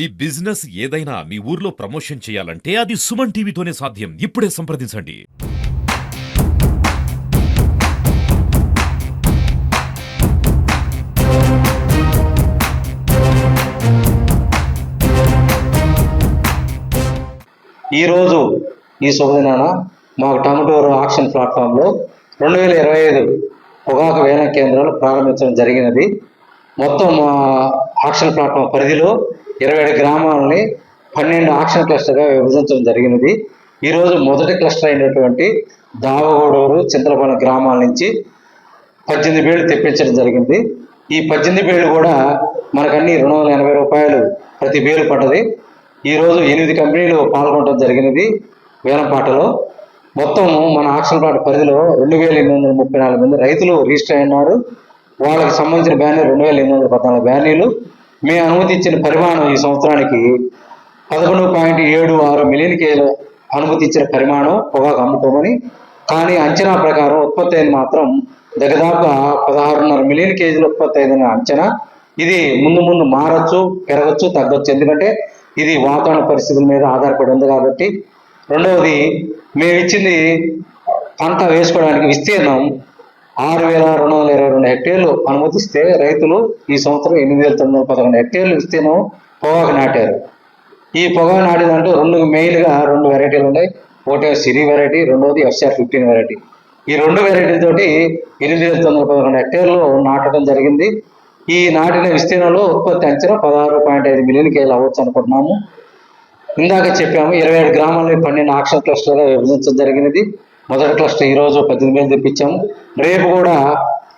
ఈ బిజినెస్ ఏదైనా మీ ఊర్లో ప్రమోషన్ చేయాలంటే అది సుమన్ టీవీతోనే సాధ్యం. ఇప్పుడే సంప్రదించండి. ఈరోజు ఈ శుభదినాన మాకు టంగుటూరు ఆక్షన్ ప్లాట్ఫామ్లో 2025 పొగాకు వేలం కేంద్రాలు ప్రారంభించడం జరిగినది. మొత్తం ఆక్షన్ ప్లాట్ఫామ్ పరిధిలో 27 గ్రామాలని 12 ఆక్షన్ క్లస్టర్గా విభజించడం జరిగినది. ఈరోజు మొదటి క్లస్టర్ అయినటువంటి దావగూడూరు చింతలపల్లి గ్రామాల నుంచి 18 బేళ్లు తెప్పించడం జరిగింది. ఈ 18 బేళ్లు కూడా మనకన్నీ 280 రూపాయలు ప్రతి బేలు పడ్డది. ఈరోజు 8 కంపెనీలు పాల్గొనడం జరిగినది వేలంపాటలో. మొత్తం మన ఆక్షన్ ప్లాట్ పరిధిలో 2834 మంది రైతులు రిజిస్టర్ అయినారు. వాళ్ళకి సంబంధించిన బ్యానీలు 2814 బ్యానీలు. మేము అనుమతి ఇచ్చిన పరిమాణం ఈ సంవత్సరానికి 11.76 మిలియన్ కేజీలు అనుమతి ఇచ్చిన పరిమాణం పొగాకు అమ్ముకోమని. కానీ అంచనా ప్రకారం ఉత్పత్తి అయింది మాత్రం దగ్గరదాపుగా 16.5 మిలియన్ కేజీలు ఉత్పత్తి అయిందని అంచనా. ఇది ముందు మారచ్చు, పెరగచ్చు, తగ్గచ్చు. ఎందుకంటే ఇది వాతావరణ పరిస్థితుల మీద ఆధారపడి ఉంది కాబట్టి. రెండవది, మేము ఇచ్చింది పంట వేసుకోవడానికి విస్తీర్ణం 6,222 హెక్టేర్లు అనుమతిస్తే రైతులు ఈ సంవత్సరం 8,911 హెక్టేర్లు విస్తీర్ణం పొగాకు నాటారు. ఈ పొగాకు నాటిన దాంట్లో మెయిన్గా రెండు వెరైటీలు ఉన్నాయి. ఒకటి సిరి వెరైటీ, రెండవది FCR15 వెరైటీ. ఈ రెండు వెరైటీలతోటి 8,911 హెక్టేర్లు నాటడం జరిగింది. ఈ నాటిన విస్తీర్ణంలో ఉత్పత్తి అంచనా 16.5 మిలియన్ కేజీలు అవ్వచ్చు అనుకుంటున్నాము. ఇందాక చెప్పాము 27 గ్రామాలని 12 ఆక్షన్ క్లస్టర్గా విభజించడం జరిగినది. మొదటి క్లస్టర్ ఈరోజు 18 బేళ్లు తెప్పించాము. రేపు కూడా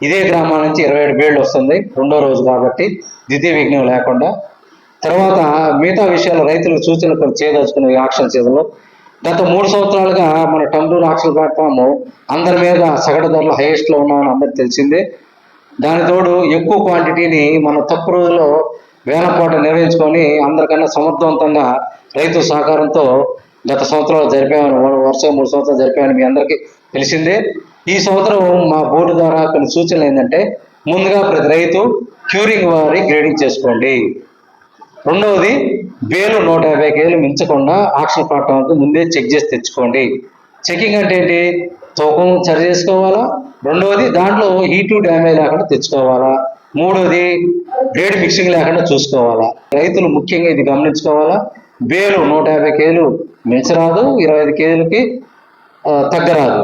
ఇదే గ్రామాల నుంచి 27 బేళ్లు వస్తుంది, రెండో రోజు కాబట్టి ద్వితీయ విఘ్నం లేకుండా. తర్వాత మిగతా విషయాలు రైతులకు సూచనలు కొన్ని చేయదలుచుకున్న ఈ ఆక్షన్ సీజన్లో. గత 3 సంవత్సరాలుగా మన టంగుటూరు ఆక్షన్ ప్లాట్ఫామ్ అందరి మీద సగటు ధరలు హైయెస్ట్లో ఉన్నామని అందరికి తెలిసిందే. దానితోడు ఎక్కువ క్వాంటిటీని మన తక్కువ రోజుల్లో వేలంపాట నిర్వహించుకొని అందరికన్నా సమర్థవంతంగా రైతు సహకారంతో గత సంవత్సరాలు జరిపామని, వరుసగా 3 సంవత్సరాలు జరిపామని మీ అందరికీ తెలిసిందే. ఈ సంవత్సరం మా బోర్డు ద్వారా కొన్ని సూచనలు ఏంటంటే, ముందుగా ప్రతి రైతు క్యూరింగ్ వారి గ్రేడింగ్ చేసుకోండి. రెండవది, బేలు 150 కేజీలు మించకుండా ఆక్షన్ ప్లాట్ఫామ్కి ముందే చెక్ చేసి తెచ్చుకోండి. చెకింగ్ అంటే ఏంటి? తూకం సరి చేసుకోవాలా. రెండవది, దాంట్లో హీటు డ్యామేజ్ లేకుండా తెచ్చుకోవాలా. మూడవది, గ్రేడ్ మిక్సింగ్ లేకుండా చూసుకోవాలా. రైతులు ముఖ్యంగా ఇది గమనించుకోవాలా. బేలు 150 కేజీలు మించరాదు, 25 కేజీలకి తగ్గరాదు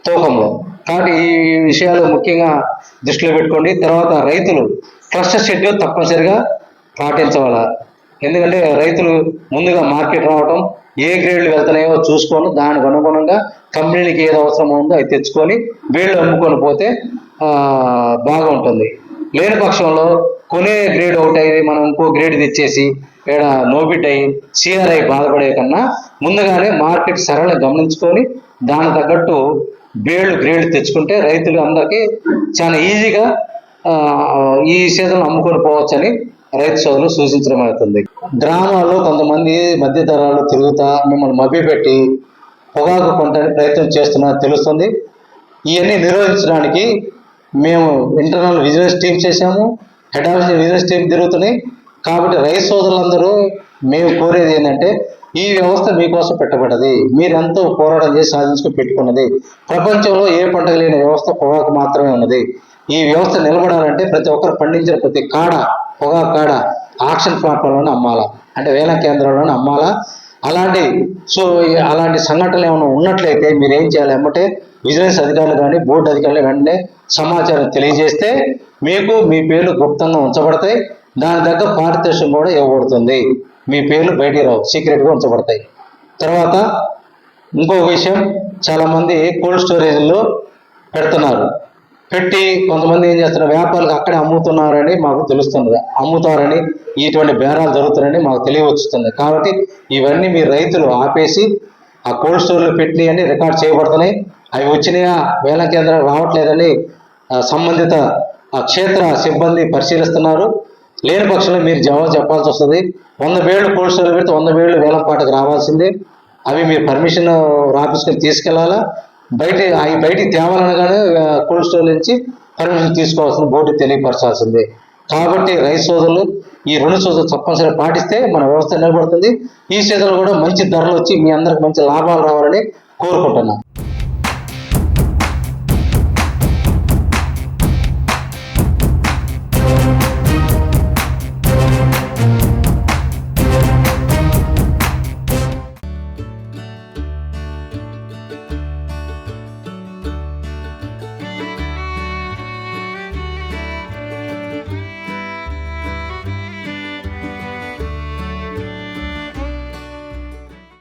తూకంలో. కాబట్టి ఈ విషయాలు ముఖ్యంగా దృష్టిలో పెట్టుకోండి. తర్వాత రైతులు క్లస్టర్ షెడ్యూల్ తప్పనిసరిగా పాటించవాలా. ఎందుకంటే రైతులు ముందుగా మార్కెట్ రావటం, ఏ గ్రేడ్లు వెళ్తున్నాయో చూసుకొని దానికి అనుగుణంగా కంపెనీకి ఏది అవసరం ఉందో అది తెచ్చుకొని బేళ్ళు అమ్ముకొని పోతే బాగుంటుంది. లేని పక్షంలో కొనే గ్రేడ్ ఒకటి అయ్యి మనం ఇంకో గ్రేడ్ తెచ్చేసి ఇక్కడ నోబిట్ అయ్యి CRI బాధపడే కన్నా ముందుగానే మార్కెట్ సరళ గమనించుకొని దానికి తగ్గట్టు గ్రేడ్ తెచ్చుకుంటే రైతులు అందరికీ చాలా ఈజీగా ఈ సీజన్ అమ్ముకొని పోవచ్చని రైతు సోదరులు సూచించడం అవుతుంది. గ్రామాల్లో కొంతమంది మధ్యతరాలు తిరుగుతా మిమ్మల్ని మభ్యపెట్టి పొగాకు కొనడానికి ప్రయత్నం చేస్తున్నా తెలుస్తుంది. ఇవన్నీ నిర్వహించడానికి మేము ఇంటర్నల్ బిజినెస్ టీమ్ చేశాము, హెడ్ ఆఫీస్ బిజినెస్ టీం తిరుగుతున్నాయి. కాబట్టి రైతు సోదరులందరూ మేము కోరేది ఏంటంటే, ఈ వ్యవస్థ మీకోసం పెట్టబడ్డది, మీరెంతో పోరాటం చేసి సాధించుకుని పెట్టుకున్నది. ప్రపంచంలో ఏ పంటకు లేని వ్యవస్థ పొగాకు మాత్రమే ఉన్నది. ఈ వ్యవస్థ నిలబడాలంటే ప్రతి ఒక్కరు పండించిన ప్రతి పొగాకు కాడ ఆక్షన్ ప్లాట్ఫామ్లోనే అమ్మాలా, అంటే వేలం కేంద్రాల్లోనే అమ్మాలా. అలాంటి సంఘటనలు ఏమైనా ఉన్నట్లయితే మీరు ఏం చేయాలి? అంటే బిజినెస్ అధికారులు కానీ బోర్డు అధికారులు వెంటనే సమాచారం తెలియజేస్తే మీకు మీ పేర్లు గుప్తంగా ఉంచబడతాయి. దాని తగ్గ పారితోషికం కూడా ఇవ్వబడుతుంది. మీ పేర్లు బయటికి రావు, సీక్రెట్గా ఉంచబడతాయి. తర్వాత ఇంకొక విషయం, చాలామంది కోల్డ్ స్టోరేజ్లో పెడుతున్నారు. పెట్టి కొంతమంది ఏం చేస్తున్నారు, వ్యాపారులకు అక్కడే అమ్ముతున్నారని మాకు తెలుస్తున్నది, అమ్ముతారని ఇటువంటి బేరాలు జరుగుతున్నాయని మాకు తెలియవచ్చుతుంది. కాబట్టి ఇవన్నీ మీ రైతులు ఆపేసి ఆ కోల్డ్ స్టోర్లో పెట్టినవన్నీ రికార్డ్ చేయబడుతున్నాయి. అవి వచ్చినాయా వేలం కేంద్రాలు రావట్లేదని సంబంధిత క్షేత్ర సిబ్బంది పరిశీలిస్తున్నారు. లేని పక్షంలో మీరు జవాబు చెప్పాల్సి వస్తుంది. 100 బేళ్లు కోల్డ్ స్టోర్లో పెడితే 100 బేళ్లు వేలంపాటకు రావాల్సిందే. అవి మీరు పర్మిషన్ రాపించుకొని తీసుకెళ్లాలా. బయటికి తేవాలనగానే కోల్డ్ స్టోర్ నుంచి పర్మిషన్ తీసుకోవాల్సింది బోర్డు తెలియపరచాల్సిందే. కాబట్టి రైతు సోదరులు ఈ 2 సూచనలు తప్పనిసరిగా పాటిస్తే మన వ్యవస్థ నిలబడుతుంది. ఈ సీజన్లో కూడా మంచి ధరలు వచ్చి మీ అందరికి మంచి లాభాలు రావాలని కోరుకుంటున్నాను.